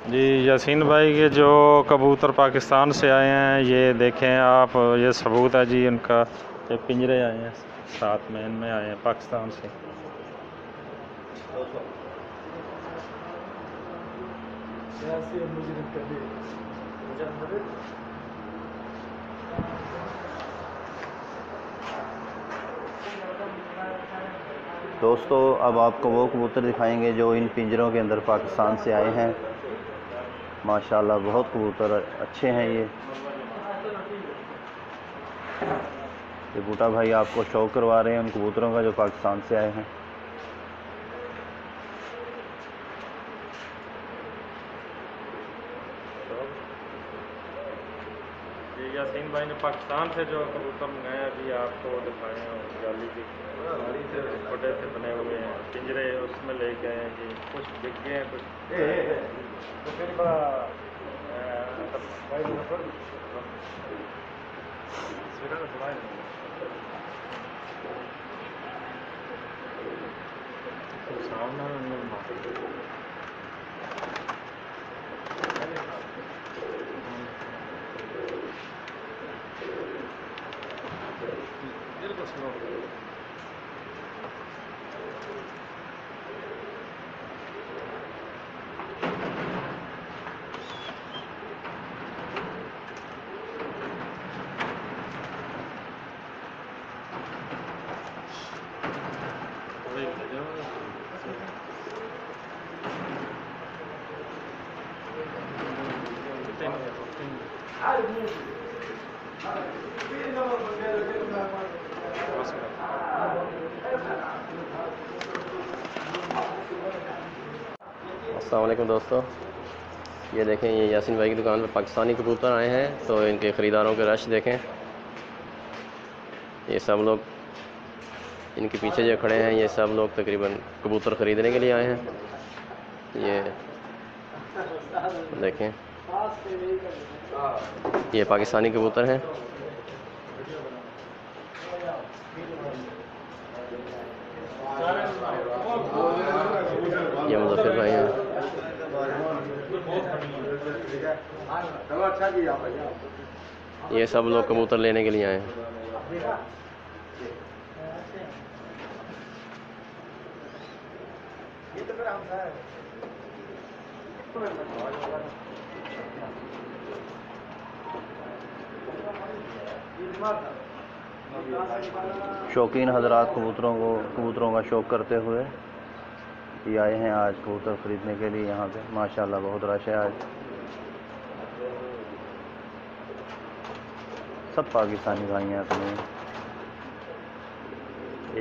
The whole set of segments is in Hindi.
जी यासीन भाई, ये जो कबूतर पाकिस्तान से आए हैं, ये देखें आप, ये सबूत है जी उनका। ये पिंजरे आए हैं, साथ में इनमें आए हैं पाकिस्तान से। दोस्तों, अब आपको वो कबूतर दिखाएंगे जो इन पिंजरों के अंदर पाकिस्तान से आए हैं। माशाल्लाह बहुत कबूतर अच्छे हैं। ये बूटा भाई आपको शौक करवा रहे हैं उन कबूतरों का जो पाकिस्तान से आए हैं। ये यासीन भाई ने पाकिस्तान से जो कबूतर मंगाए अभी आपको दिखाए हैं, जाली के छोटे से बने हुए हैं पिंजरे, उसमें लेके आए हैं जी। कुछ बिक गए हैं, अस्सलाम वालेकुम दोस्तों, ये देखें, ये यासीन भाई की दुकान पर पाकिस्तानी कबूतर आए हैं। तो इनके ख़रीदारों के रश देखें। ये सब लोग इनके पीछे जो खड़े हैं, ये सब लोग तकरीबन कबूतर ख़रीदने के लिए आए हैं। ये देखें, ये पाकिस्तानी कबूतर हैं। ये मुज़फ़्फ़र भाई हैं। ये सब लोग कबूतर लेने के लिए आए हैं। शौकीन हजरात कबूतरों का शौक़ करते हुए ये आए हैं आज कबूतर ख़रीदने के लिए। यहाँ पे माशाल्लाह बहुत रश है आज। सब पाकिस्तानी भाई हैं अपने,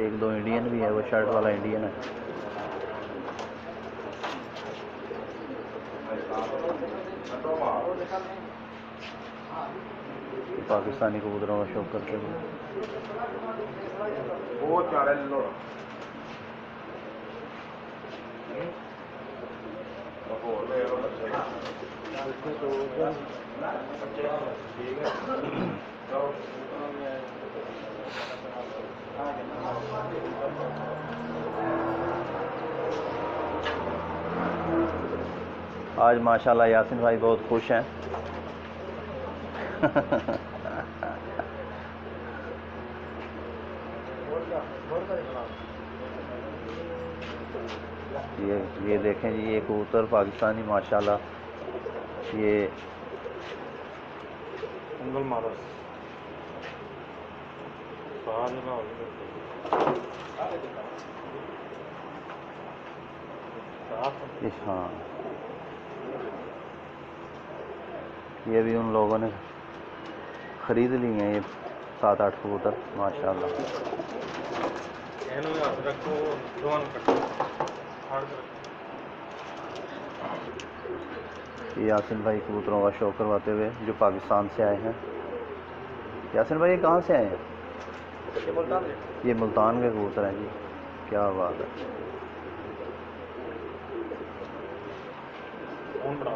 एक दो इंडियन भी है, वो शर्ट वाला इंडियन है। पाकिस्तानी कबूतरों का शौक़ करते हुए आज माशाल्लाह यासीन भाई बहुत खुश हैं। ये देखें जी, ये कबूतर पाकिस्तानी माशाल्लाह, ये हाँ, ये भी उन लोगों ने ख़रीद ली हैं ये 7-8 कबूतर माशाल्लाह। ये यासीन भाई कबूतरों का शौक़ करवाते हुए जो पाकिस्तान से आए हैं। यासीन भाई ये कहाँ से आए हैं? ये मुल्तान के कबूतर हैं जी। क्या बात है। कौन बना